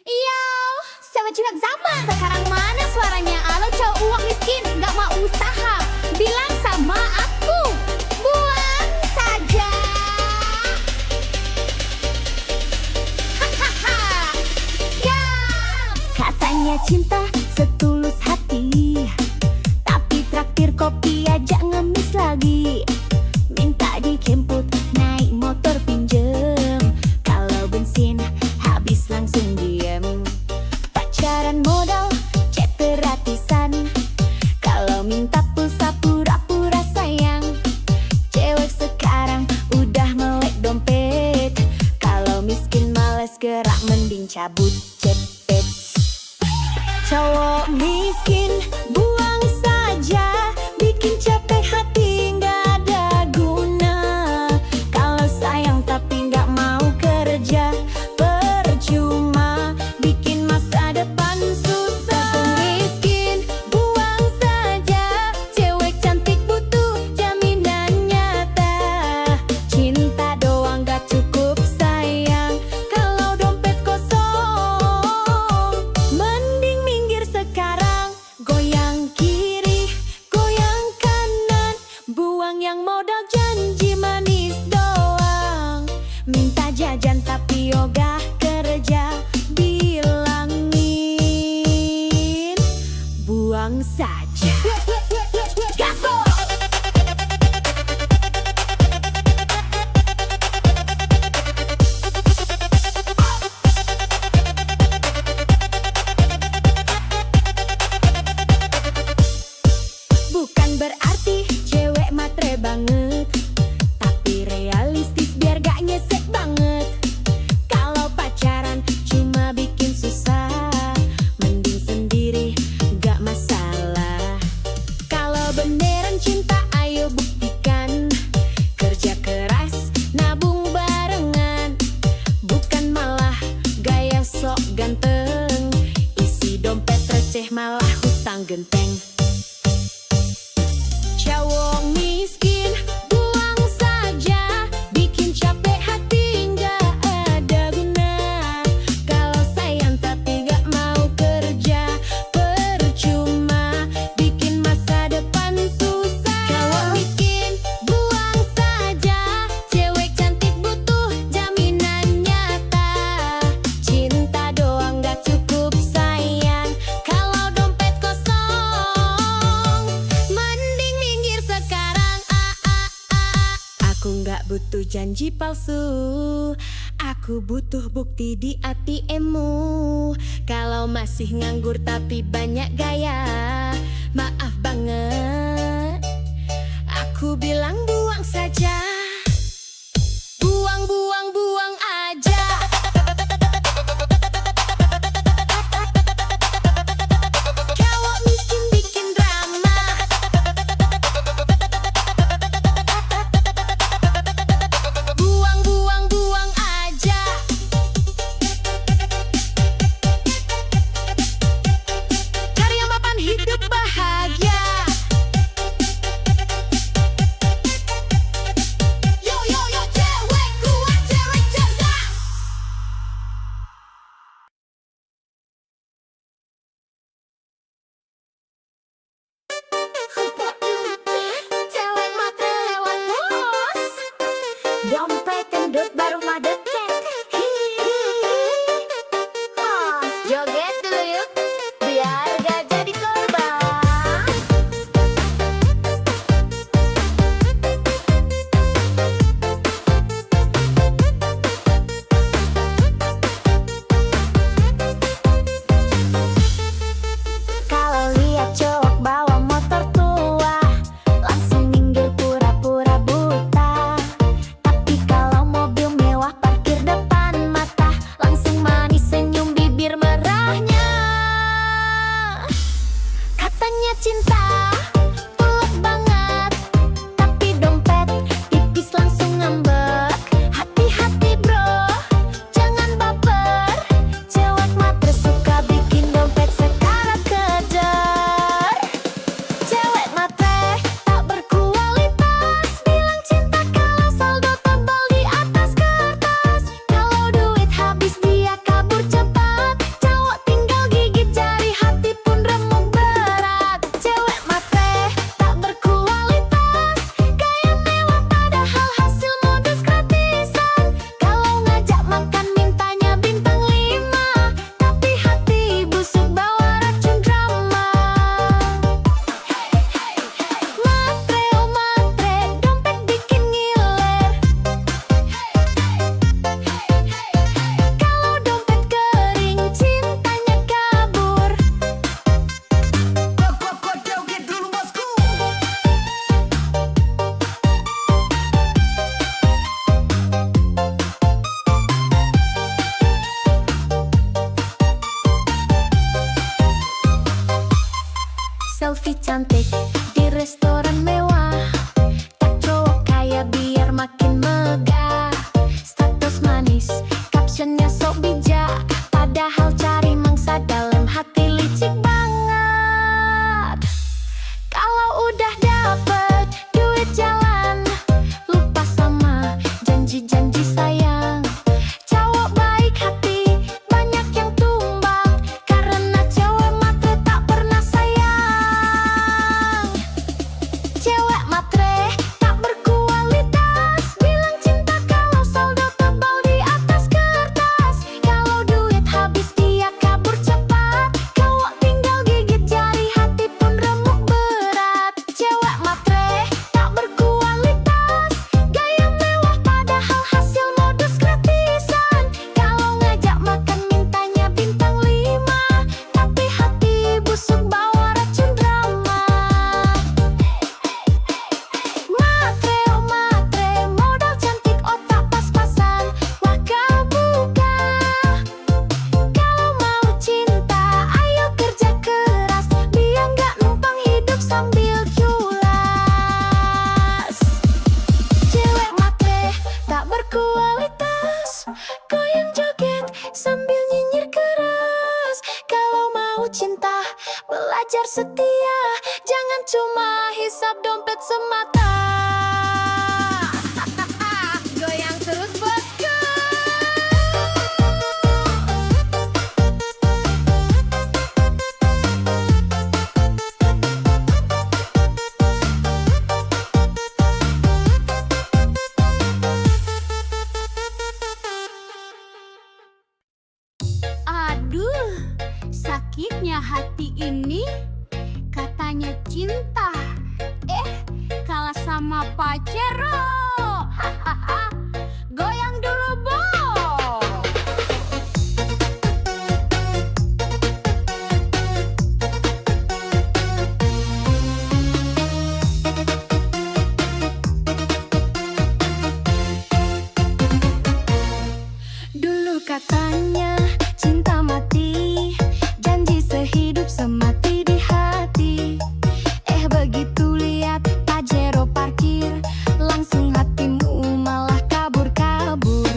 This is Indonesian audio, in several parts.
Iya, sama curhat zaman. Sekarang mana suaranya? Alo cowok uang miskin, gak mau usaha. Bilang sama aku, buang saja. Hahaha, ya. Katanya cinta setulus hati, tapi traktir kopi aja ngemis lagi. Minta dijemput, naik motor pinjem. Kalau bensin habis langsung diem. Pacaran modal, chat gratisan. Kalau minta pulsa pura-pura sayang. Cewek sekarang udah melek dompet. Kalau miskin males gerak mending cabut cepet. Cowok miskin buang saja, bikin capek hati nggak ada guna. Kalau sayang tapi nggak mau kerja, percuma bikin masa depan susah. Miskin buang saja, cewek cantik butuh jaminan nyata. Cinta doang gak cukup sayang, kalau dompet kosong. Mending minggir sekarang, goyang kiri, goyang kanan. Buang yang modal janji manis doang. Minta jajan tapi ogah kerja, bilangin buang saja. Gaspol! Bukan berarti cewek matre banget, tapi realistis biar gak nyesek banget. Kalau pacaran cuma bikin susah, mending sendiri gak masalah. Kalau beneran cinta ayo buktikan, kerja keras nabung barengan. Bukan malah gaya sok ganteng, isi dompet receh malah hutang genteng. Cowok miskin buang saja, bikin capek hati nggak ada guna. Kalau sayang tapi nggak mau kerja, percuma bikin masa depan susah. Cowok miskin buang saja, cewek cantik butuh jaminan nyata. Cinta doang nggak cukup sayang, kalau dompet kosong. Mending minggir sekarang, Aku nggak butuh janji palsu, aku butuh bukti di ATM-mu. Kalau masih nganggur tapi banyak gaya, maaf banget, aku bilang buang saja. Buang, buang, buang aja. Cowok miskin bikin drama, buang, buang, buang aja. Cari yang mapan hidup bahagia. Yo, yo, yo, cewek kuat. cantik di restoran mewah. Tak cowok kaya biar makin megah. Status manis, captionnya sok bijak. Padahal cari mangsa dalam hati licik banget. Kalau udah dapet duit jalan, lupa sama janji-janji sayang. Cowok baik hati, banyak yang tumbang. Karena cewek matre tak pernah sayang. Cewek matre tak berkualitas, bilang cinta kalau saldo tebal di atas kertas. Kalau duit habis dia kabur cepat, cowok tinggal gigit jari, hati pun remuk berat. Cewek matre tak berkualitas, gaya mewah padahal hasil modus gratisan. Kalau ngajak makan mintanya bintang 5, tapi hati busuk bawa racun drama. Matre, oh matre, modal cantik otak pas-pasan. Wah kau buka. Kalau mau cinta, ayo kerja keras, biar nggak numpang hidup sambil culas. Cewek matre tak berkualitas, goyang joget sambil nyinyir keras. Kalau mau cinta, belajar setia, jangan cuma hisap dompet semata. Goyang terus bosku. Aduh, sakitnya hati ini. Katanya cinta, kalah sama pacero. Hahaha, goyang dulu Bo. Dulu katanya cinta mati, janji sehidup semati di hati. Begitu lihat Pajero parkir, langsung hatimu malah kabur-kabur.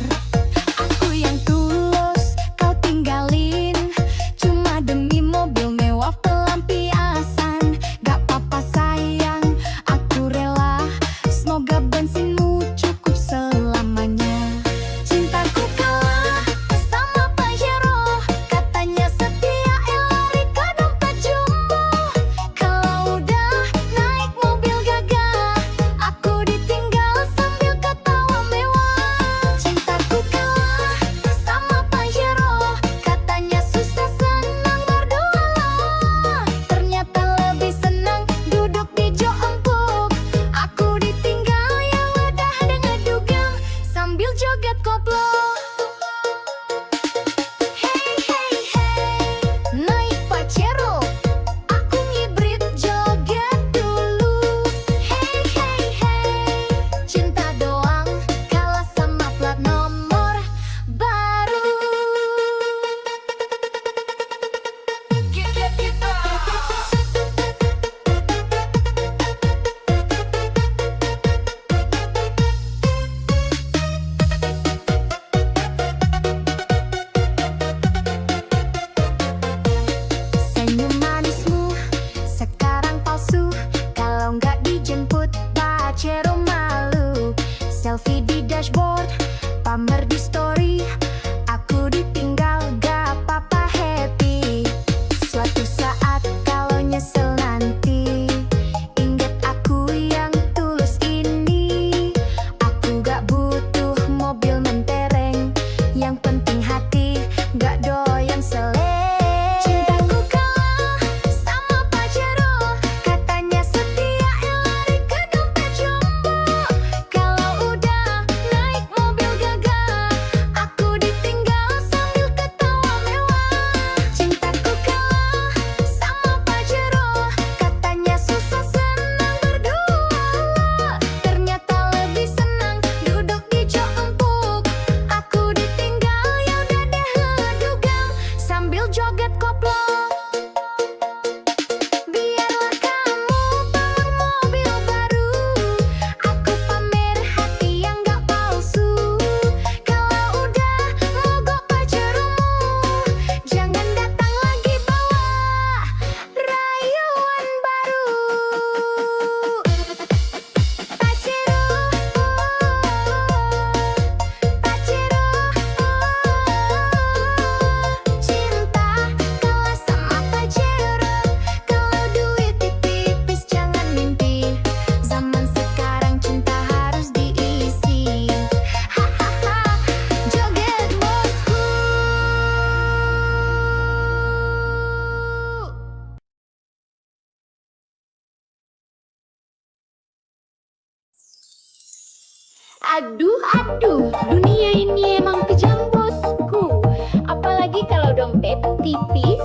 Aduh, aduh, dunia ini emang kejam bosku. Apalagi kalau dompet tipis.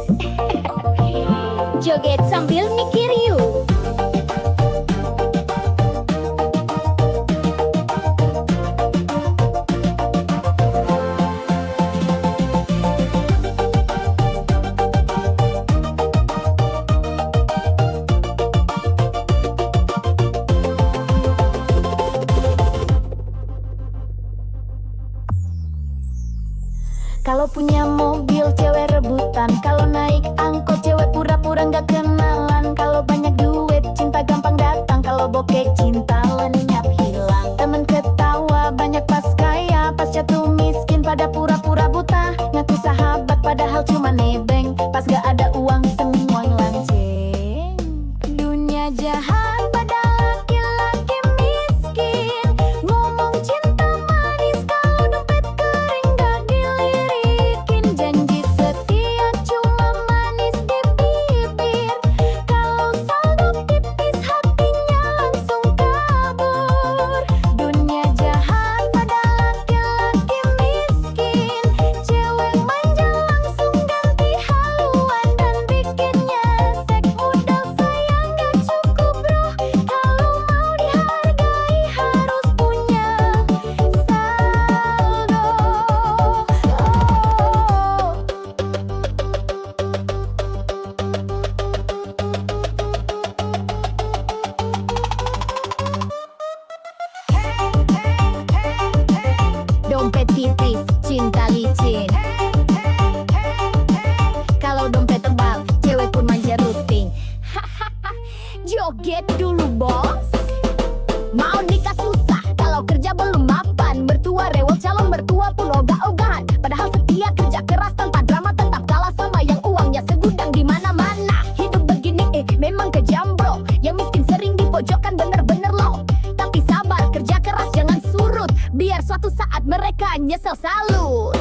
Joget sambil mikir yuk. Kalau punya mobil cewek rebutan, kalau naik angkot cewek pura-pura nggak kenalan. Kalau banyak duit cinta gampang datang, kalau bokeh cinta lenyap hilang. Temen ketawa banyak pas kaya, pas jatuh miskin pada pura-pura buta. Ngaku sahabat padahal cuma nebeng, pas gak ada uang semua lanceng. Dunia jahat pada laki-laki miskin, ngomong cinta manis kalau dompet kering gak dilirikin. Janji setia cuma manis di bibir, kalau saldo tipis hatinya langsung kabur. Dunia jahat pada laki-laki miskin, cewek manja langsung ganti haluan dan bikinnya sek. Modal sayang gak cukup bro, kalau mau dihargai harus punya saldo. Dompet tipis, cinta licin. Kalau dompet tebal, cewek pun manja rutin. Joget dulu bos. Mau nikah susah, kalau kerja belum mapan. Mertua rewel, calon mertua pun ogah-ogahan. Padahal setia kerja keras tanpa drama, tetap kalah sama yang uangnya segudang di mana-mana. Hidup begini memang kejam bro, yang miskin sering dipojokkan bener-bener loh. Tapi sabar, kerja keras jangan surut, biar suatu saat mereka nyesel salut.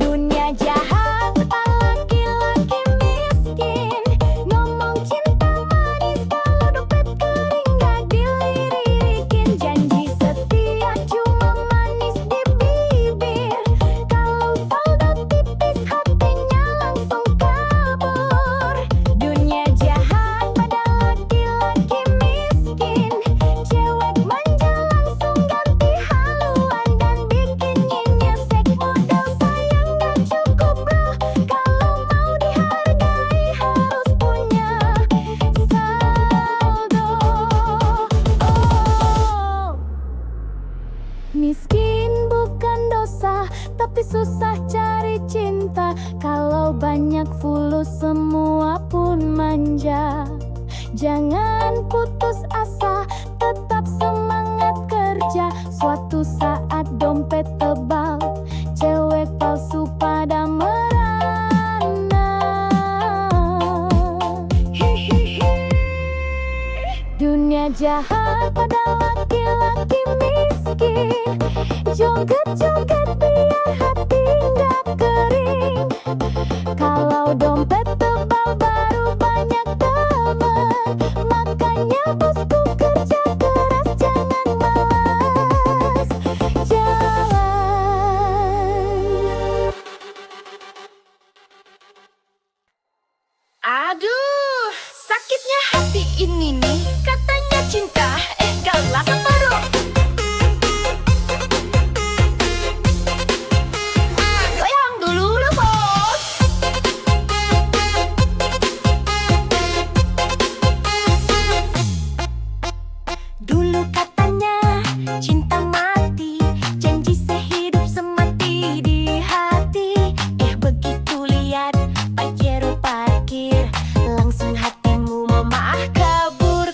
Dunia jahat laki-laki miskin, ngomong cinta manis kalau dompet kering gak dilirikin. Janji setia cuma manis di bibir, kalau saldo tipis hatinya langsung kabur. Dunia jahat pada laki-laki miskin, cewek manja langsung ganti haluan dan bikinnya nyesek. Modal sayang gak cukup bro, kalau mau dihargai harus punya saldo. Miskin bukan dosa, tapi susah cari cinta. Kalau banyak fulus semua pun manja. Jangan putus asa, tetap semangat kerja. Suatu saat dompet tebal, cewek palsu pada merana. Dunia jahat pada laki-laki miskin, joget-joget biar hati nggak kering. Kalau dompet tebal baru banyak teman, makanya bosku kerja keras jangan malas jalan. Aduh, sakitnya hati ini nih. Katanya cinta, galas baru. Goyang dulu lah bos. Dulu katanya cinta mati, janji sehidup semati di hati. Begitu lihat Pajero parkir, langsung hatimu memaah kabur.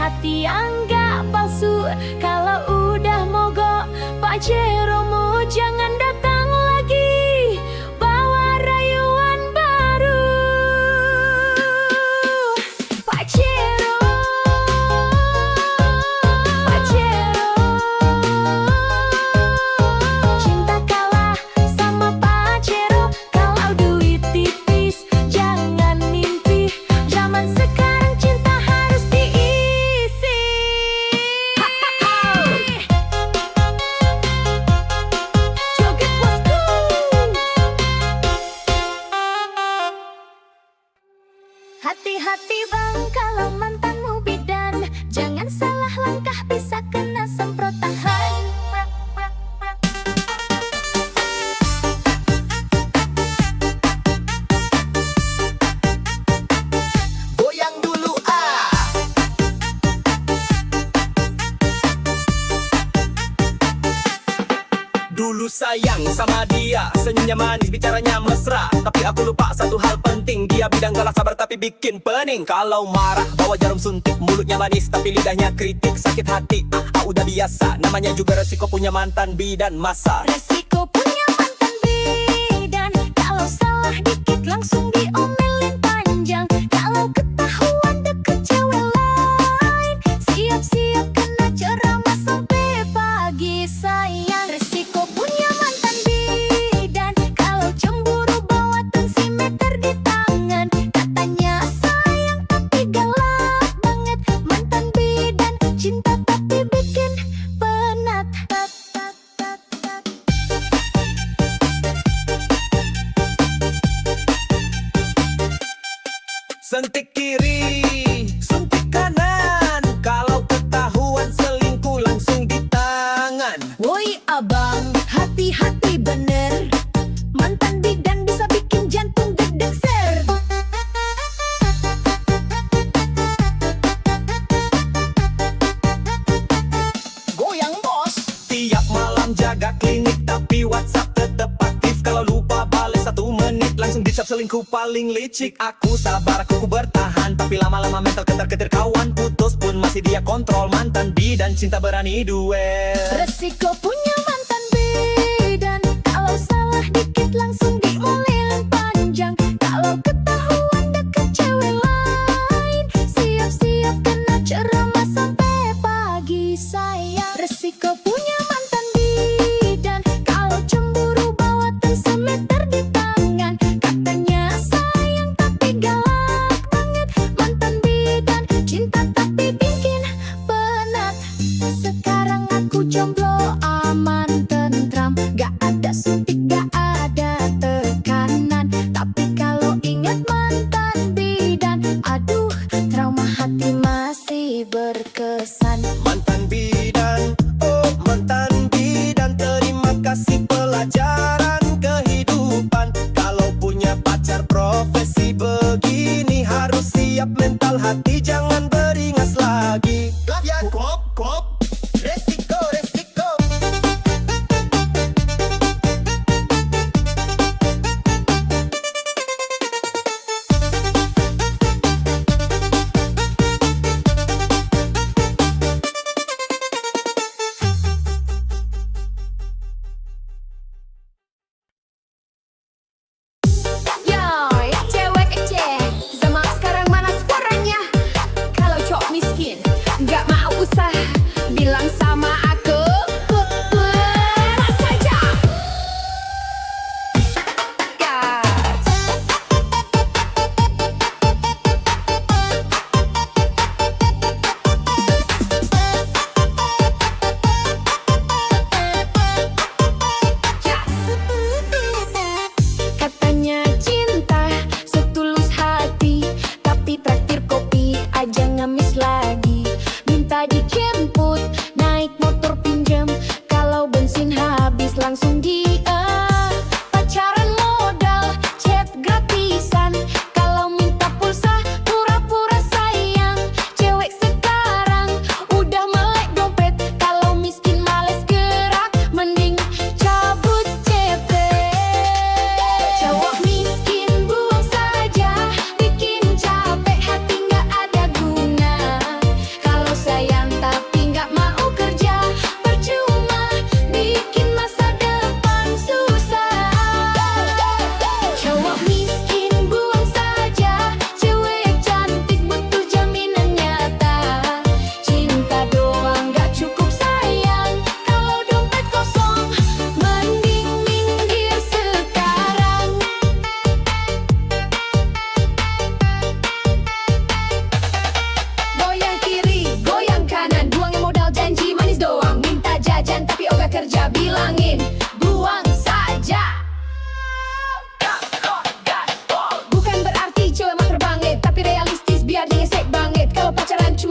hati yang gak palsu. Kalau udah mogok, Pajeromu jangan datang lagi, bawa rayuan baru. Pajero, Pajero, cinta kalah sama Pajero. Kalau duit tipis, jangan mimpi. Zaman sekarang cinta harus diisi. Joget bosku. Hati-hati bang kalau mantanmu bidan, jangan salah langkah bisa kena semprotan. Goyang dulu ah. Dulu sayang sama dia, senyumnya manis, bicaranya mesra. Tapi aku lupa satu hal penting, dia bidang galak sabar tapi bikin pening. Kalau marah bawa jarum suntik, mulutnya manis tapi lidahnya kritik. Sakit hati, udah biasa, namanya juga resiko punya mantan bidan masa. Resiko punya mantan bidan, kalau salah dikit langsung diomelin panjang. Kalau ketahuan deket cewek lain, siap-siap kena ceramah sampai pagi sayang. Resiko punya mantan bidan, kalau cemburu bawa tensimeter di tangan. Katanya sayang tapi galak banget, mantan bidan cinta tapi bikin penat. Sentik kiri, suntik kanan. Kalau ketahuan selingkuh langsung di tangan. Woi abang, hati-hati bener, mantan bidan bisa bikin jantung deg-deg ser. Goyang bos. Tiap malam jaga klinik tapi WhatsApp tetep aktif. Kalau lupa bales 1 menit langsung dicap selingkuh paling licik. Aku sabar, aku bertahan, tapi lama-lama mental ketar-ketir. Kawan putus pun masih dia kontrol. Mantan bidan cinta berani duel. Resiko punya mantan bidan, kalau salah dikit langsung diomelin panjang. Kalau ketahuan deket cewek lain, siap-siap kena ceramah sampai pagi sayang. Resiko punya mantan bidan, kalau cemburu bawa tensimeter di tangan. Katanya sayang tapi galak banget, mantan bidan cinta tapi bikin penat. Sekarang aku jomblo aman tentram, gak ada suntik, gak ada tekanan. Tapi kalau ingat mantan bidan, aduh trauma hati masih berkesan. Mantan bidan, oh mantan bidan, terima kasih pelajaran kehidupan. Kalau punya pacar profesi begini, harus siap mental hati, jangan beringas lagi. Kop, kop, resiko, resiko. Yo, ya cewek kece, zaman sekarang mana suaranya?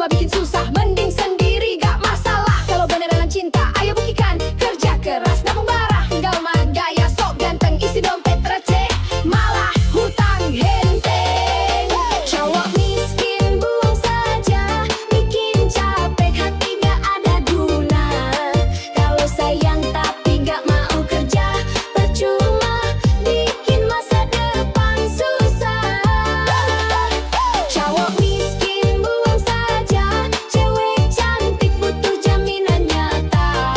cuma bikin susah. Mending sendiri gak masalah. Kalau beneran cinta, ayo buktikan. Kerja keras, nabung barang, tinggal mah gaya sok ganteng, isi dompet receh, malah hutang henteng. Cowok miskin buang saja, bikin capek hati gak ada guna. Kalau sayang tapi gak mau kerja, percuma bikin masa depan susah. Cowok miskin buang saja, cewek cantik butuh jaminan nyata.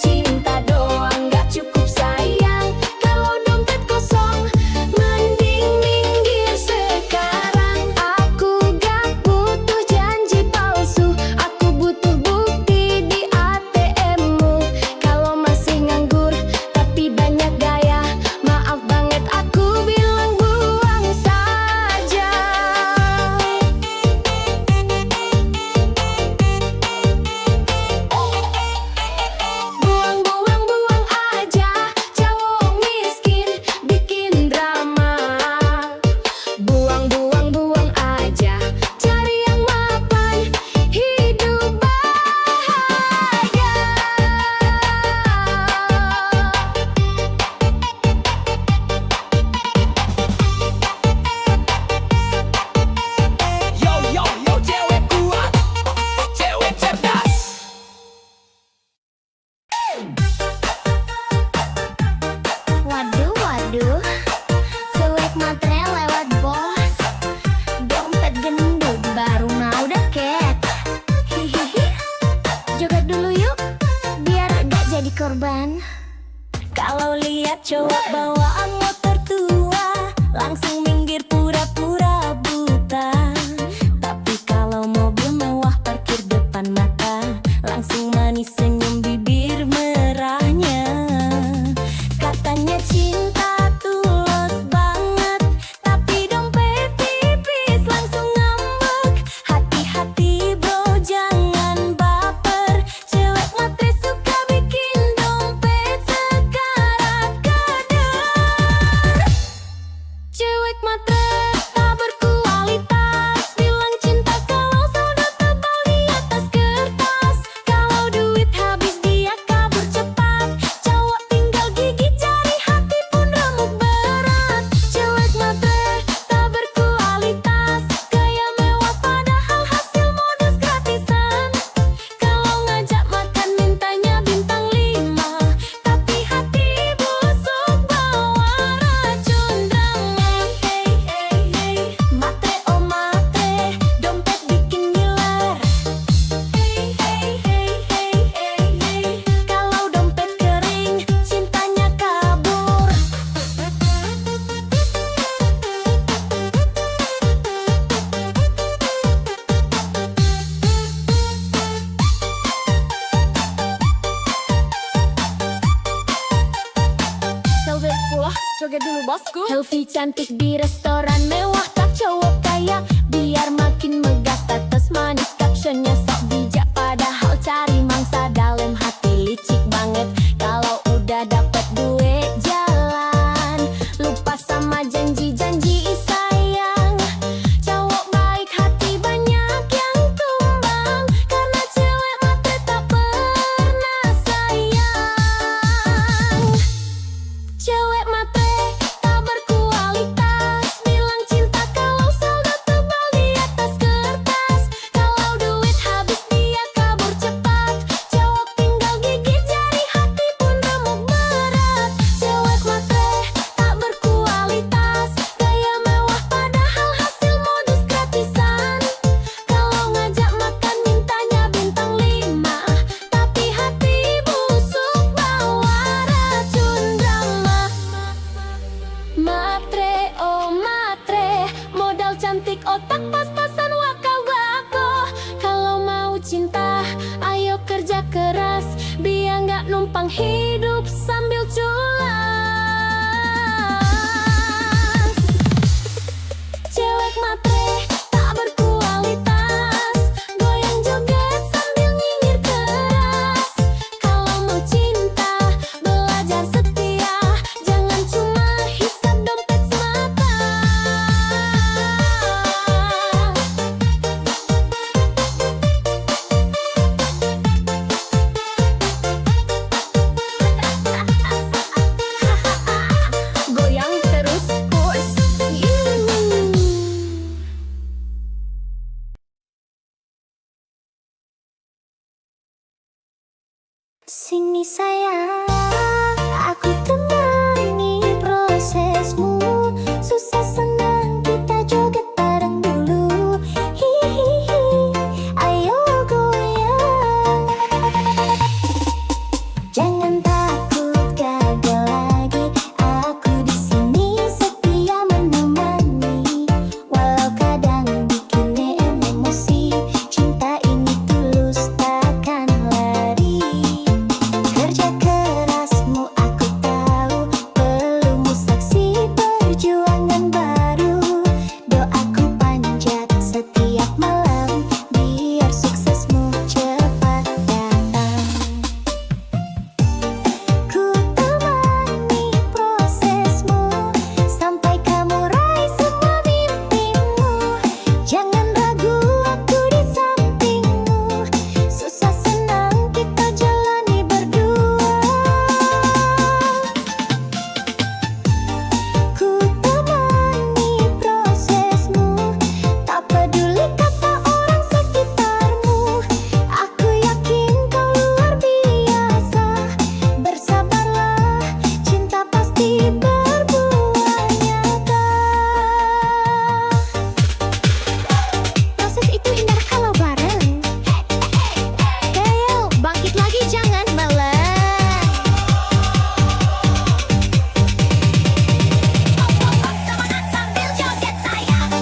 Cinta doang gak cukup sayang, kalau dompet kosong mending minggir sekarang. Aku gak butuh janji palsu, aku butuh bukti di ATM-mu. Kalau masih nganggur tapi banyak gaya, maaf banget aku bilang buang saja. Buang aja, cowok miskin bikin drama. Buang aja, cari yang mapan, hidup bahagia. Yo yo yo, cewek kuat, cewek cerdas. Waduh, cewek matre lewat bos. Dompet gendut baru mau deket. Hihihi, joget dulu yuk, biar gak jadi korban. Kalau lihat cowok bawaan motor tua, langsung minggir pura-pura buta. Tapi kalau mobil mewah parkir depan mata, langsung manis senyum bibir merahnya. Katanya cinta tulus banget, tapi dompet tipis langsung ngambek. Hati-hati bro, jangan baper. Cewek matre suka bikin dompet sekarat kadar. Cewek matre tak berkualitas, bilang cinta kalau saldo tebal di atas kertas. Kalau duit habis dia kabur cepat, cowok tinggal gigit jari, hati pun remuk berat. Cewek matre tak berkualitas, gaya mewah padahal hasil modus gratisan. Kalau ngajak makan mintanya bintang 5, tapi hati busuk bawa racun drama. Hey hey hey, matre oh matre, dompet bikin ngiler. Hey hey hey hey hey hey, kalau dompet kering cintanya kabur. Selfie pula, joget dulu bosku. Selfie cantik di restoran mewah, tak cowok kaya, biar makin megah status manis. Captionnya sok bijak, padahal cari mangsa dalam hati licik banget. Kalau udah dapet duit jalan, lupa sama janji-janji sayang. Cowok baik hati banyak yang tumbang, karena cewek matre tak pernah sayang. Cewek matre tak berkualitas, bilang cinta Sini sayang, aku temani prosesmu. Susah senang kita joget bareng dulu. Hihihi, ayo goyang. Jangan takut gagal lagi, aku di sini setia menemani. Walau kadang bikin emosi, cinta ini tulus takkan lari. Kerja kerasmu aku tahu, pelukmu saksi perjuangan baru. Doaku panjat setiap malam, biar suksesmu cepat datang. Ku temani prosesmu, sampai kamu raih semua mimpimu. Jangan ragu, aku di sampingmu. Susah senang kita jalani berdua. Ku temani prosesmu, tak peduli kata orang sekitarmu. Aku yakin kau luar biasa. Bersabarlah, cinta pasti berbuah nyata. Proses itu indah kalau bareng. Ayo, bangkit lagi, jangan meleng. Sambil joget sayang.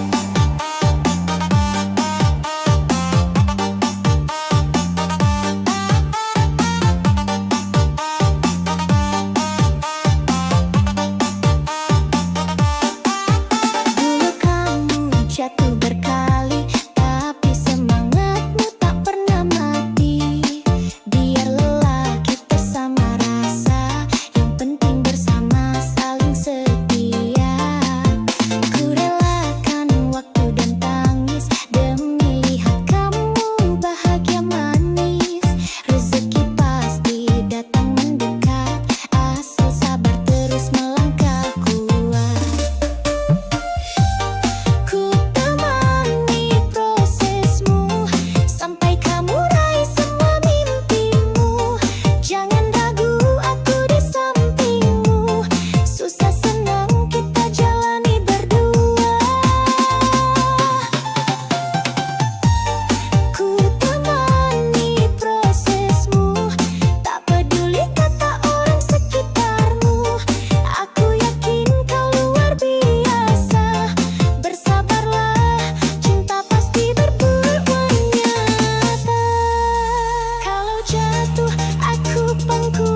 Dulu kamu jatuh berkali, tapi semangatmu tak pernah mati. Biar lelah kita sama rasa, yang penting bersama saling setia. Ku relakan waktu dan tangis demi lihat kamu bahagia manis. Rezeki pasti datang mendekat, asal sabar terus melangkah kuat. Ku temani prosesmu, sampai kamu raih semua mimpimu. Jangan ragu, aku di sampingmu. Susah senang kita jalani berdua. Ku temani prosesmu, tak peduli kata orang sekitarmu. Aku yakin kau luar biasa. Bersabarlah, cinta pasti berbuah nyata. Kalau jatuh aku pangku,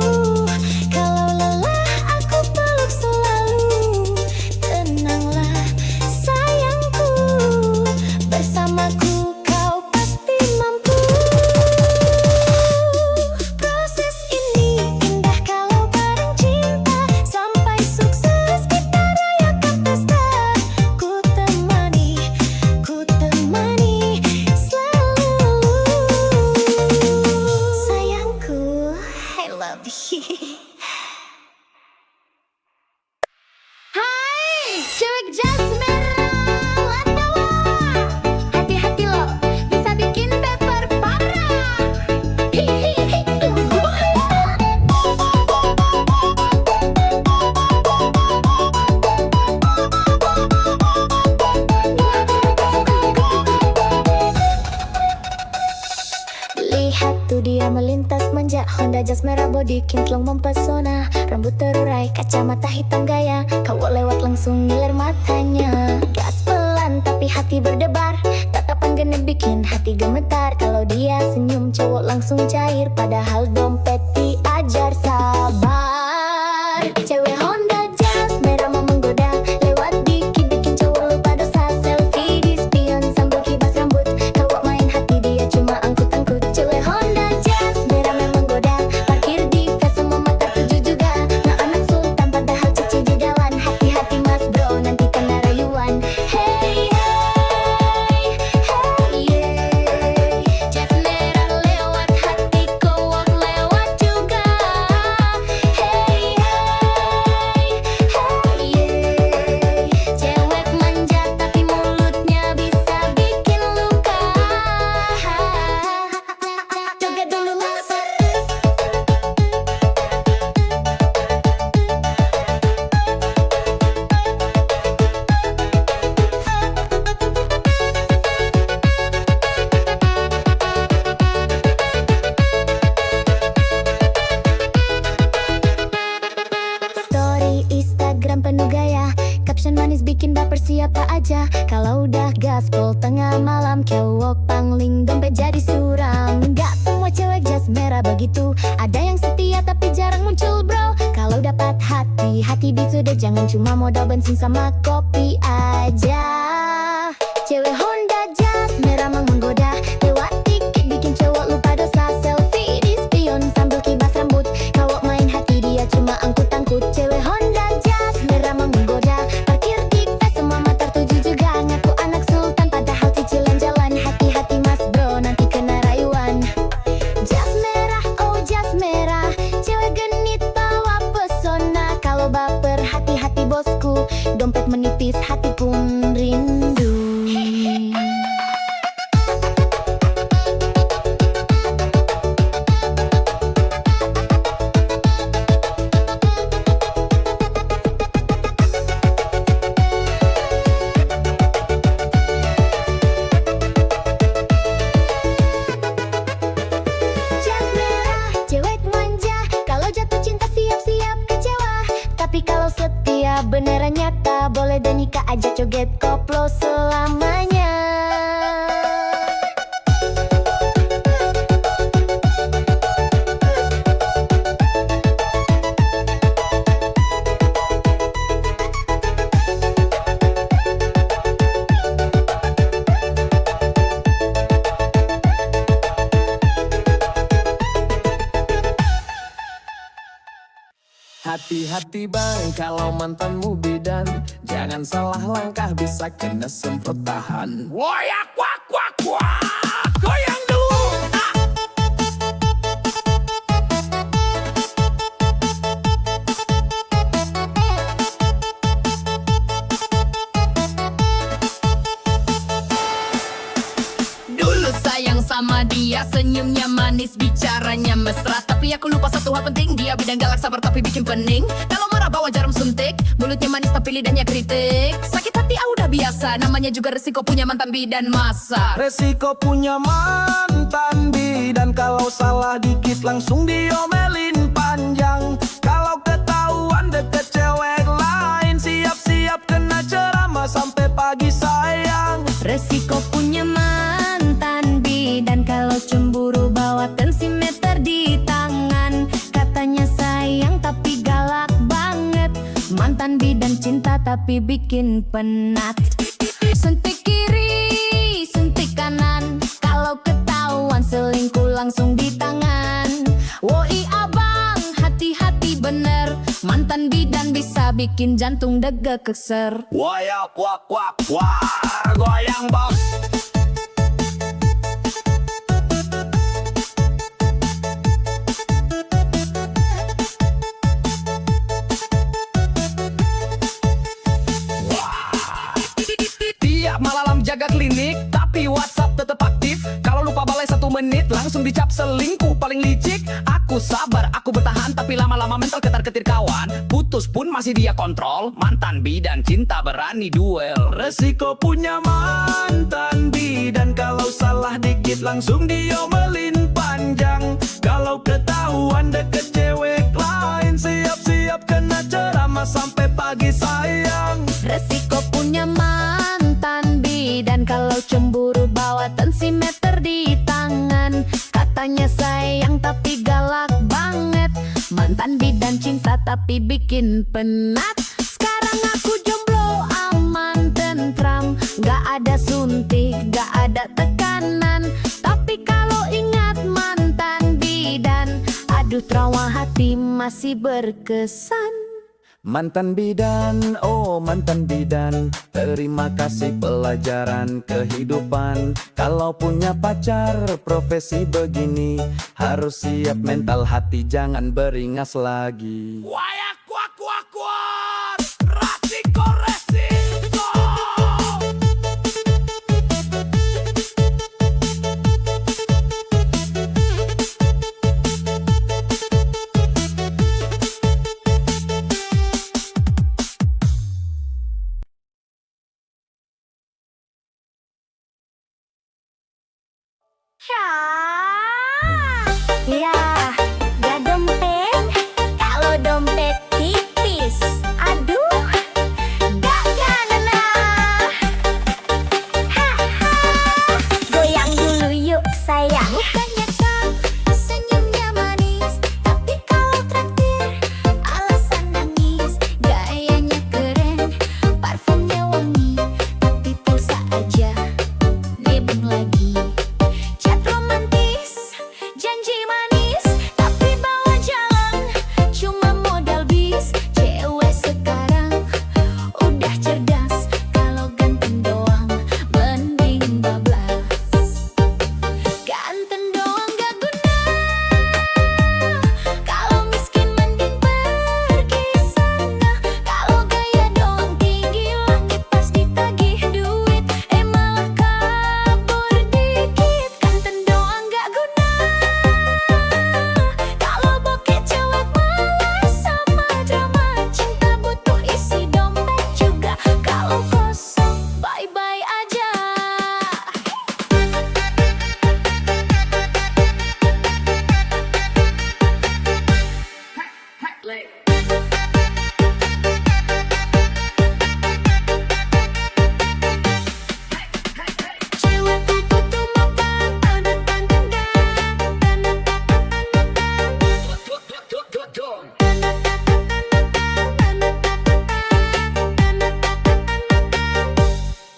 kalau lelah aku peluk selalu. Tenanglah sayangku, bersamaku kau pasti mampu. Proses ini indah kalau bareng cinta, sampai sukses kita rayakan pesta. Ku temani selalu. Sayangku, I love you. Hai, cewek jas merah, Latawa. Hati-hati lo, bisa bikin baper parah. Lihat tuh dia melintas manja, Honda jas merah body kinclong mempesona. Rambut terurai, kacamata hitam gaya, kau lewat langsung ngiler matanya. Gas pelan tapi hati berdebar, tatapan genit bikin hati gemetar. Kalau dia senyum cowok langsung cair, padahal dompet diajar sabar. Cewek Honda jas merah mau menggoda, lewat dikit bikin cowok lupa dosa. Selfie di spion sambil kibas rambut, cowok main hati dia cuma angkut-angkut. Cewek Honda jas merah memang goda, parkir di fest semua mata tuju juga. Nah anak sultan padahal cici judawan, hati-hati mas bro nanti kena rayuan. Hey hey hey yeah, jas merah lewat hati, kowok lewat juga. buram, cowok pangling, dompet jadi suram. Gak semua cewek jas merah begitu, ada yang setia tapi jarang muncul bro. Kalau dapat hati, hati beat sudah, jangan cuma modal bensin sama kopi aja. Cewek Honda jas merah menggoda, lewat tiket bikin cowok lupa dosa. Selfie di spion sambil kibas rambut, cowok main hati dia cuma angkut-angkut. Cewek Honda jas merah menggoda, parkir di pes semua motor tuju juga. Ngaku anak sultan padahal cicilan jalan. Hati-hati mas bro nanti kena rayuan. Jas merah, oh jas merah, cewek genit bawa pesona. Kalau baper hati-hati bosku, dompet menipis hati pun rindu. Jas merah, cewek manja, kalau jatuh cinta siap-siap kecewa. Tapi kalau setia beneran nyata, boleh deh nikah aja joget koplo selamanya. Hati-hati bang, kalau mantanmu bidan, jangan salah langkah bisa kena semprot tahan. Woyak wak wak wak, goyang dulu. Dulu sayang sama dia, senyumnya manis, bicaranya mesra. Tapi aku lupa satu hal penting, dia bidang galak, sabar tapi bikin pening. Kalau marah bawa jarum suntik, mulutnya manis tapi lidahnya kritik. Sakit hati udah biasa, namanya juga resiko punya mantan bidan masa. Resiko punya mantan bidan, kalau salah dikit langsung diomelin panjang. Kalau ketahuan deket cewek lain, siap-siap kena ceramah sampai pagi sayang. Resiko punya mantan bidan, kalau cemburu bawa tensimeter di tangan. Katanya sayang tapi galak banget, mantan bidan cinta tapi bikin penat. Suntik kiri, suntik kanan, kalau ketahuan selingkuh langsung di tangan. Woi abang, hati-hati bener, mantan bidan bisa bikin jantung deg keser. Woyak wak wak wak, goyang bos. Tiap malam jaga klinik, tapi WhatsApp tetap aktif. Kalau lupa balai 1 menit, langsung dicap selingkuh paling licik. Aku sabar, aku bertahan, tapi lama-lama mental ketar-ketir kawan. Putus pun masih dia kontrol, mantan bidan cinta berani duel. Resiko punya mantan bidan, kalau salah dikit langsung diomelin panjang. Kalau ketahuan deket cewek lain, siap-siap kena ceramah sampai pagi sayang. Resiko punya mantan bidan, kalau cemburu bawa tensimeter di tangan. Katanya sayang tapi galak banget, mantan bidan cinta tapi bikin penat. Sekarang aku jomblo aman tentram, gak ada suntik, gak ada tekanan. Tapi kalau ingat mantan bidan, aduh trauma hati masih berkesan. Mantan bidan, oh mantan bidan, terima kasih pelajaran kehidupan. Kalau punya pacar profesi begini, harus siap mental hati, jangan beringas lagi. Wayak kuak kuak kuak, resiko resiko. Ya, gak dompet, kalau dompet tipis, aduh, gak kena. Haha. sayang. Bukannya kau senyumnya manis, tapi kalau traktir alasan nangis. Gayanya keren, parfumnya wangi, tapi pulsa aja nebeng lagi. Chat romantis, janji manis, tapi bawa jalan cuma modal bis. Cewek sekarang udah cerdas, kalau ganteng doang mending bablas. Ganteng doang gak guna, kalau miskin mending pergi sana. Kalau gaya doang tinggi langit pas ditagih duit, malah kabur dikit. Ganteng doang gak guna, kalau bokeh cewek malas sama drama. Cinta butuh isi dompet juga, kalau kosong bye-bye aja. Cewekku butuh makan,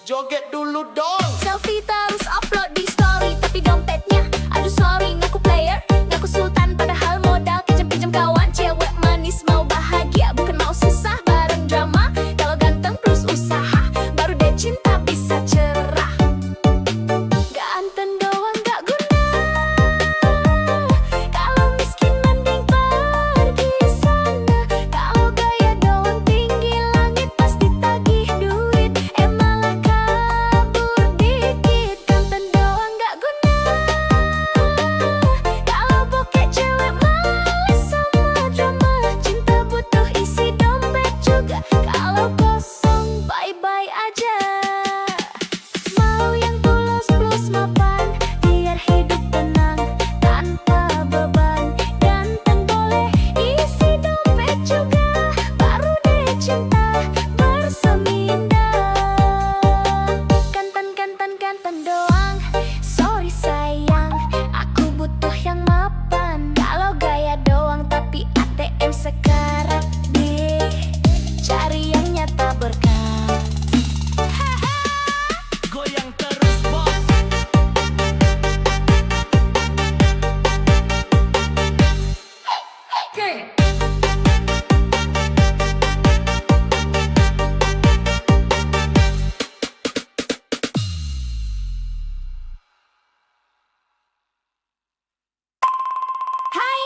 Joget dulu dong. selfie terus upload di story, tapi dompetnya aduh sorry, ngaku player, ngaku sultan, padahal modal kejam-kejam kawan. Cewek manis mau bahagia, bukan mau susah bareng drama. Kalau ganteng plus usaha, baru deh cinta bisa cerah. Ganteng doang gak guna, kalau miskin mending pergi sana. Kalau gaya doang tinggi langit pas ditagih duit, malah kabur dikit. Ganteng doang gak guna, kalau bokeh cewek malas sama drama. Cinta butuh isi dompet juga, kalau kosong bye-bye aja. Mau yang tulus plus mapan, biar hidup tenang tanpa beban. Ganteng boleh isi dompet juga, baru deh cinta bersemindang. Ganteng doang, sorry sayang, aku butuh yang mapan. Kalau gaya doang tapi ATM sekarat deh, cari yang nyata berkah. Goyang terus bos. Hai,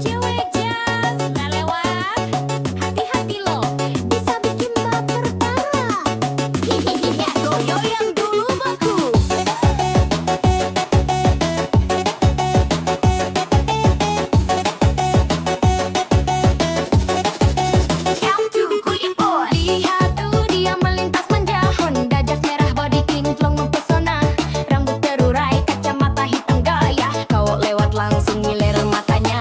cewek jazz, nah lewat. Hati-hati lo, bisa bikin baper parah. Hihihi, goyang dulu bosku. Lihat tuh dia melintas manja, Honda Jazz merah body kinclong mempesona. Rambut terurai, kacamata hitam gaya, kau lewat langsung ngiler matanya.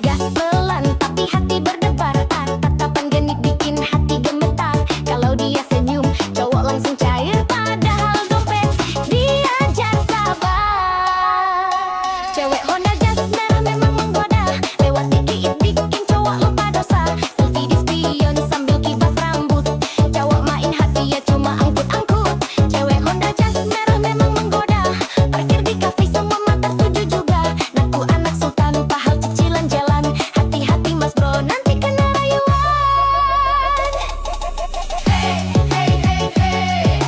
Gas pelan tapi hati berdebar, tatapan genit bikin hati gemetar. Kalau dia senyum, cowok langsung cair, padahal dompet diajar sabar. Cewek Honda Jazz merah memang menggoda, lewat dikit bikin cowok lupa dosa. Selfie di spion sambil kibas rambut, cowok main hati ya cuma angkut-angkut. Cewek Honda Jazz merah memang menggoda, parkir di kafe semua mata tuju juga. Naku anak sultan, pahal cicilan jalan, hati-hati mas bro nanti kena rayuan. Hey, hey, hey, hey,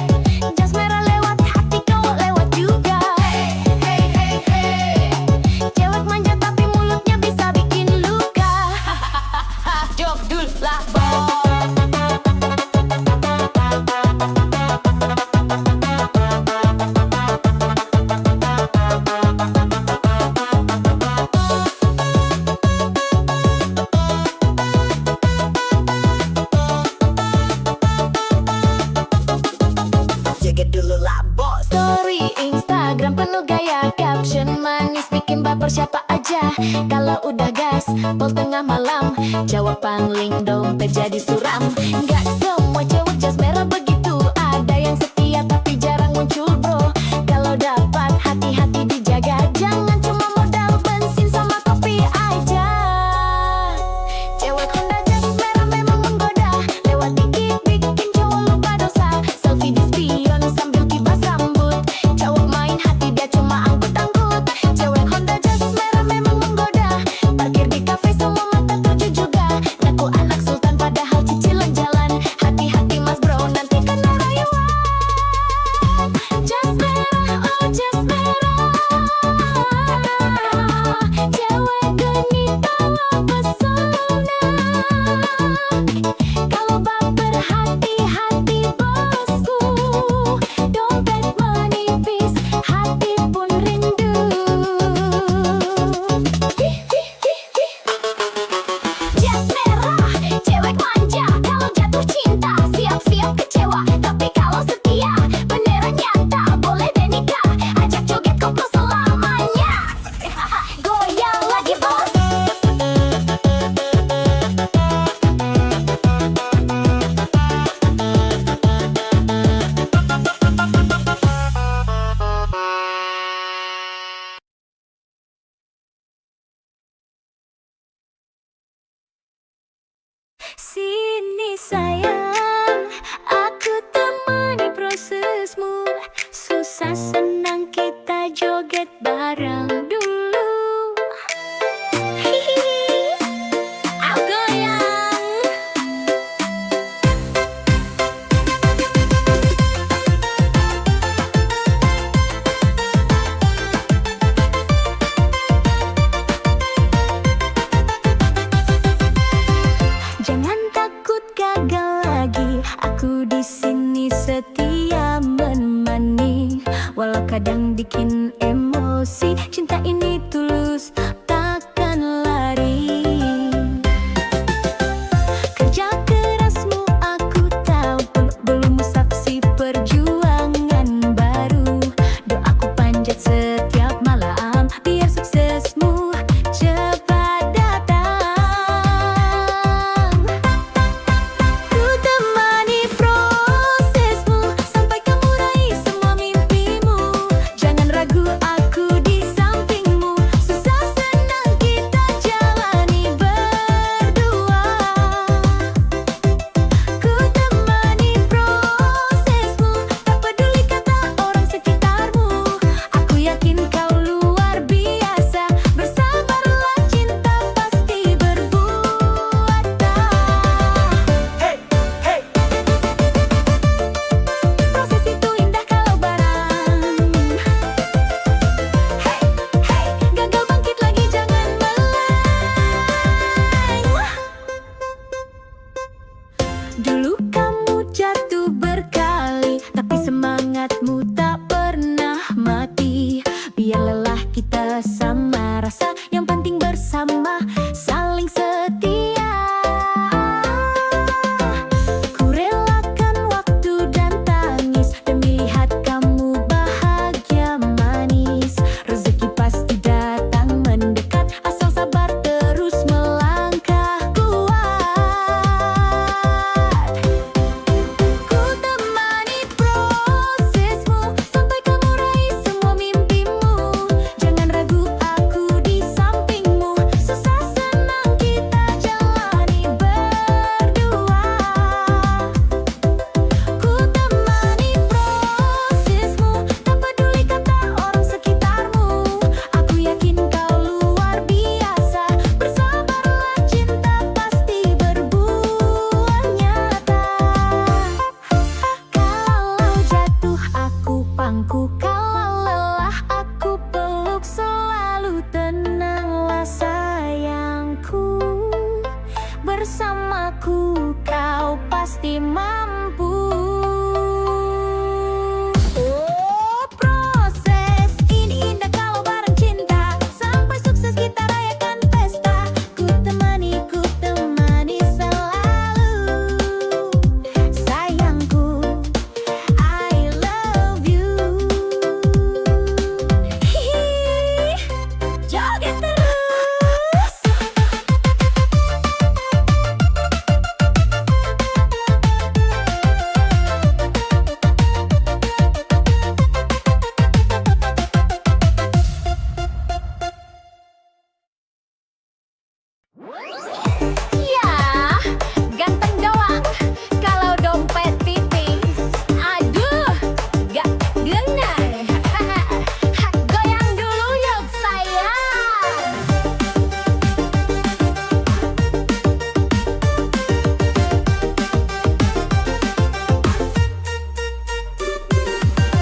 Jazz merah lewat, hati cowok lewat juga. Hey, hey, hey, hey, cewek manja tapi mulutnya bisa bikin luka. Jok dul lah bos. Joget dulu lah bos. Story Instagram penuh gaya, caption manis bikin baper siapa aja. Kalau udah gas, pol tengah malam, jawaban link dompet jadi suram. Gak semua cewek jas merah begitu, ada yang setia tapi jarang muncul bro. Kalau dapat hati-hati di kadang bikin emosi. Cinta ini tulus, takkan lari. Kerja kerasmu aku tahu, peluk-belummu saksi perjuangan baru. Doaku panjat setiap malam, biar suksesmu cepat datang. Ku temani prosesmu sampai kamu raih semua mimpimu. Jangan ragu, aku di sampingmu. Susah senang kita jalani berdua. Ku temani prosesmu, tak peduli kata orang sekitarmu. Aku yakin kau luar biasa. Bersabarlah, cinta pasti berbuah tak. Hey, hey. Proses itu indah kalau barang. Hey, hey, gagal bangkit lagi, jangan meleng. Dulu kamu jatuh berkali, tapi semangatmu tak pernah mati. Biar lelah kita sama rasa, yang penting bersama saling setia. Ku relakan waktu dan tangis demi lihat kamu bahagia manis. Rezeki pasti datang mendekat, asal sabar terus melangkah kuat. Ku temani prosesmu sampai kamu raih semua mimpimu. Jangan ragu, aku di sampingmu. Susah senang kita jalani berdua. Ku temani prosesmu, tak peduli kata orang sekitarmu. Aku yakin kau luar biasa. Bersabarlah, cinta pasti berbuah nyata. Kalau jatuh aku pangku, kalau lelah aku peluk selalu. Tenanglah sayangku, bersamaku kau pasti mampu. Oh, proses ini indah kalau bareng cinta. Sampai sukses kita rayakan pesta. Ku temani selalu. Sayangku, I love you. Hihi, joget terus. Ya, ganteng doang kalau dompet tipis. Aduh, gak guna. Goyang dulu yuk sayang.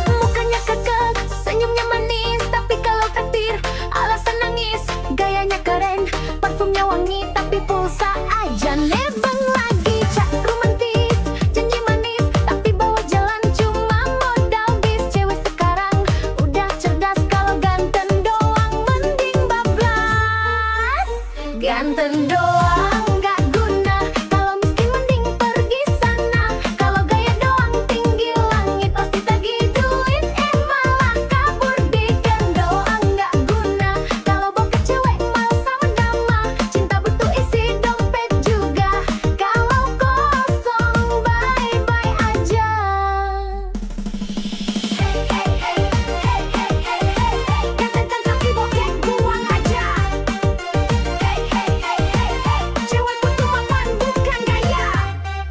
Mukanya kekeh, senyumnya manis, tapi kalau takdir alasan nangis. Gayanya keren, parfumnya wangi, tapi pulsa aja nebeng lagi. Cak romantis, janji manis, tapi bawa jalan cuma modal bis. Cewek sekarang udah cerdas, kalau ganteng doang mending bablas. Ganteng doang gak guna, kalau miskin mending pergi sana. Kalau gaya doang tinggi langit, pasti tagih duit, malah kabur. Bikin doang gak guna, kalau bokeh cewek mal sama dama. Cinta butuh isi dompet juga, kalau kosong bye-bye aja. Hey, hey, hey, hey, hey, hey, hey, hey. Ganteng tapi bokeh buang aja. Hey, hey, hey, hey, hey. Cewek butuh mapan, bukan gaya.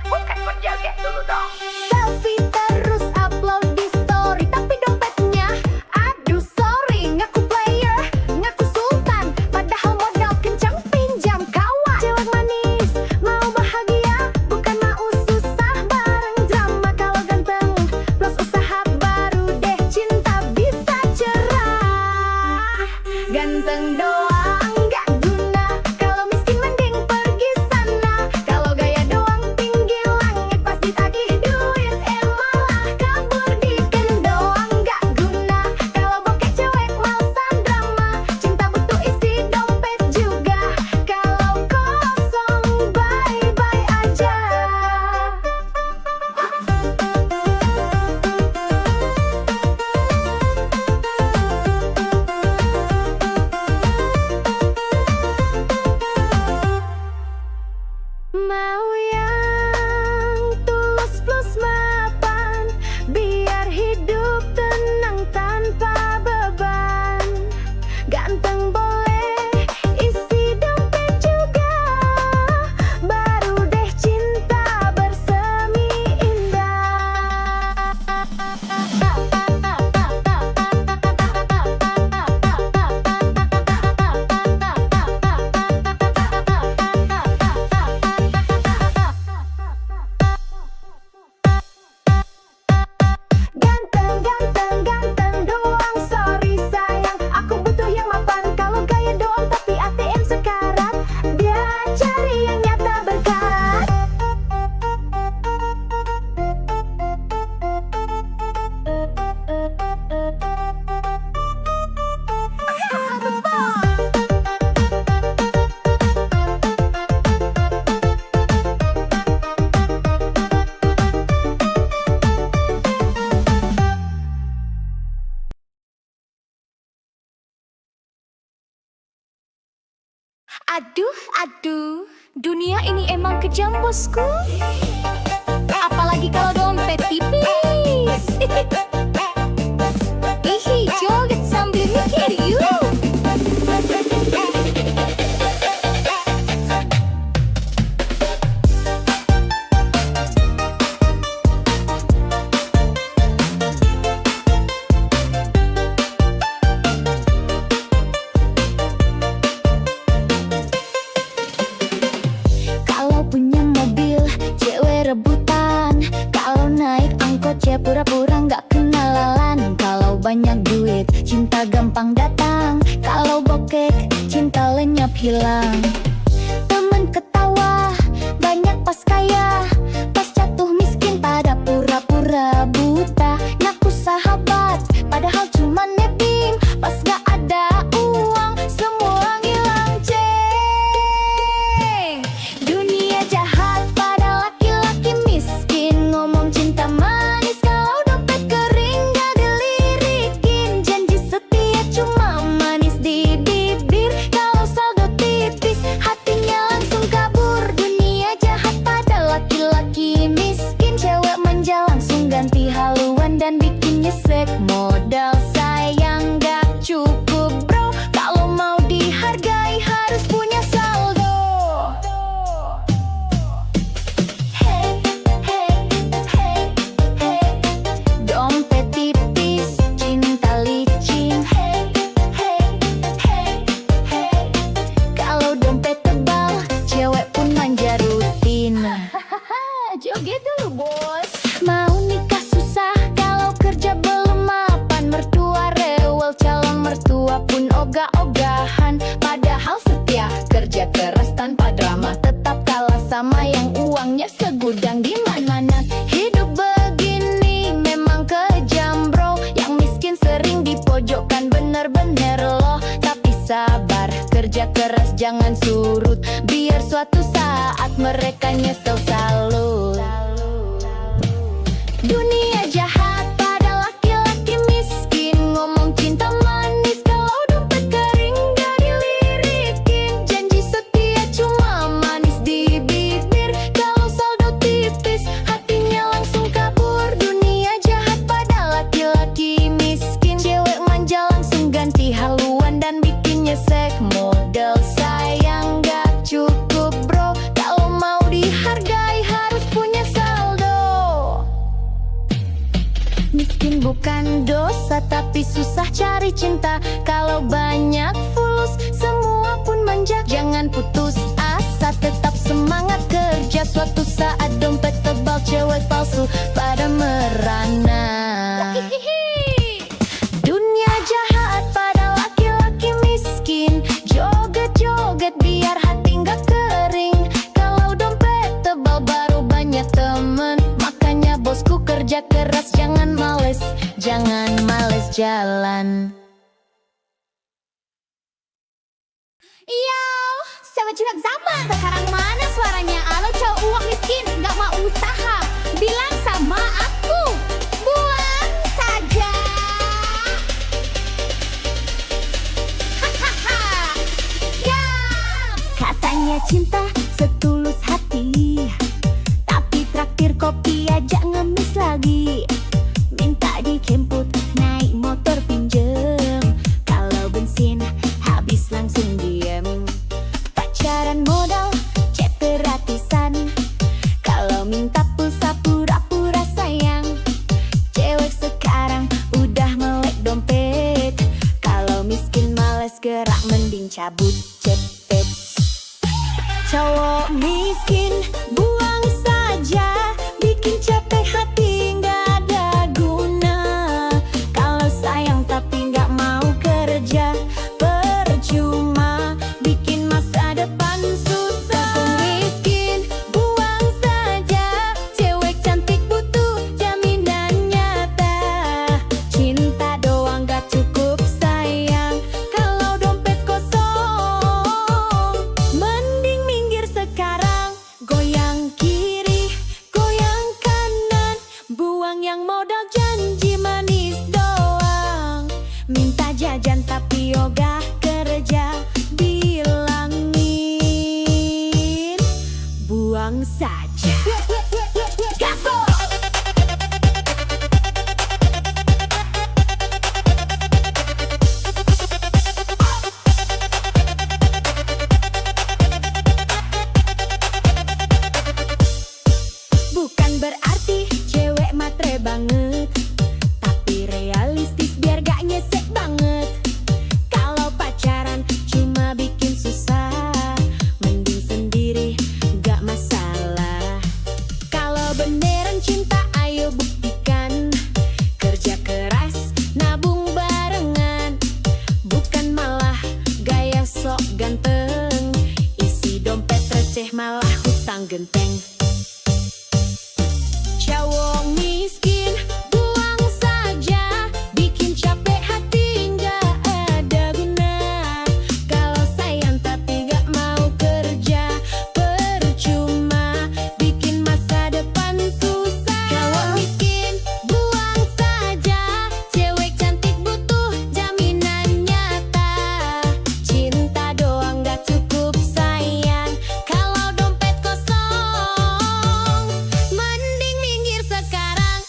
Bukan berjoget dulu dong. Selfie terus upload di story, tapi dompetnya aduh sorry. Ngaku player, ngaku sultan, padahal modal kencang pinjam kawan. Cewek manis, mau bahagia, bukan mau susah bareng drama. Kalau ganteng plus usaha, baru deh cinta bisa cerah. Ganteng doang gak guna, kalau miskin mending pergi sana. Kalau gaya doang tinggi langit, pasti tagih duit, malah kabur. Bikin doang gak guna, Aduh, aduh, dunia ini emang kejam bosku. Apalagi kalau dompet tipis. Ihi, joget sambil mikir yuk. Kalau punya mobil, cewek rebutan. Kalau naik angkot, cewek pura-pura nggak kenalan. Kalau banyak duit, cinta gampang datang. Kalau bokek, cinta lenyap hilang. Temen ketawa, banyak pas kaya. Pas jatuh miskin, pada pura-pura buta. Ngaku sahabat, padahal cuma nebeng. Pas gak ada uang, semua ngilang ceng. Dunia jahat pada laki-laki miskin. Ngomong cinta manis kalau dompet kering gak dilirikin. Janji setia cuma manis di bibir. Kalau saldo tipis hatinya langsung kabur. Dunia jahat pada laki-laki miskin. Cewek manja langsung ganti haluan dan bikin nyesek. Modal sayang gak cukup bro. Kalau mau dihargai harus punya saldo. Hey, hey, hey, hey. Dompet tipis, cinta licin. Hey, hey, hey, hey. Kalau dompet tebal, cewek pun manja rutin. Joget dulu bos. Mau nikah susah, kalau kerja belum mapan. Mertua rewel, calon mertua pun ogah-ogahan. Padahal setia, kerja keras tanpa drama. Tetap kalah sama yang uangnya segudang di mana-mana. Hidup begini memang kejam bro. Yang miskin sering dipojokkan bener-bener loh. Tapi sabar, kerja keras jangan surut. Biar suatu saat mereka nyesel salut. Dunia jahat pada laki-laki miskin. Ngomong cinta manis kalau dompet kering gak dilirikin. Janji setia cuma manis di bibir. Kalau saldo tipis hatinya langsung kabur. Dunia jahat pada laki-laki miskin. Cewek manja langsung ganti haluan dan bikin nyesek. Modal sayang gak cukup bro. Kalau mau dihargai harus punya saldo. Miskin bukan dosa, tapi susah cari cinta. Kalau banyak fulus, semua pun manja. Jangan putus asa, tetap semangat kerja. Suatu saat dompet tebal, cewek palsu pada merana. Dunia jahat pada laki-laki miskin. Joget-joget biar hati nggak kering. Kalau dompet tebal baru banyak temen. Makanya bosku kerja keras, jangan males jalan. Yo, cewek curhat zaman sekarang mana suaranya? Halo cowok uang miskin, nggak mau usaha. Bilang sama aku, buang saja. Hahaha, ya. Katanya cinta setulus hati, tapi traktir kopi aja ngemis lagi. Minta dijemput naik motor pinjem. Kalau bensin habis langsung diem. Pacaran modal chat gratisan. Kalau minta pulsa pura-pura sayang. Cewek sekarang udah melek dompet. Kalau miskin males gerak mending cabut cepet. Cowok miskin buang saja. Bikin capek hati nggak ada guna. Kalau sayang tapi nggak mau kerja, percuma bikin masa depan susah. Miskin buang saja. Cewek cantik butuh jaminan nyata. Cinta doang gak cukup sayang. Kalau dompet kosong, mending minggir sekarang. Goyang kiri, goyang kanan. Buang yang modal janji manis doang. Minta jajan tapi ogah kerja. Bilangin buang saja. Gaspol. Bukan berarti cewek matre banget, tapi realistis biar gak nyesek banget. Kalau pacaran cuma bikin susah, mending sendiri gak masalah. Kalau beneran cinta ayo buktikan, kerja keras nabung barengan, bukan malah gaya sok ganteng, isi dompet receh malah hutang genteng. Cowok miskin buang saja, bikin capek hati nggak ada guna. Kalau sayang tapi nggak mau kerja, percuma bikin masa depan susah. Cowok miskin buang saja, cewek cantik butuh jaminan nyata. Cinta doang nggak cukup sayang, kalau dompet kosong mending minggir sekarang.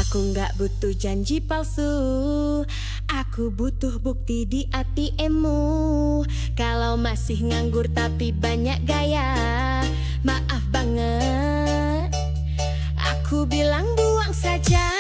Aku nggak butuh janji palsu, aku butuh bukti di ATM-mu. Kalau masih nganggur tapi banyak gaya, maaf banget, aku bilang buang saja.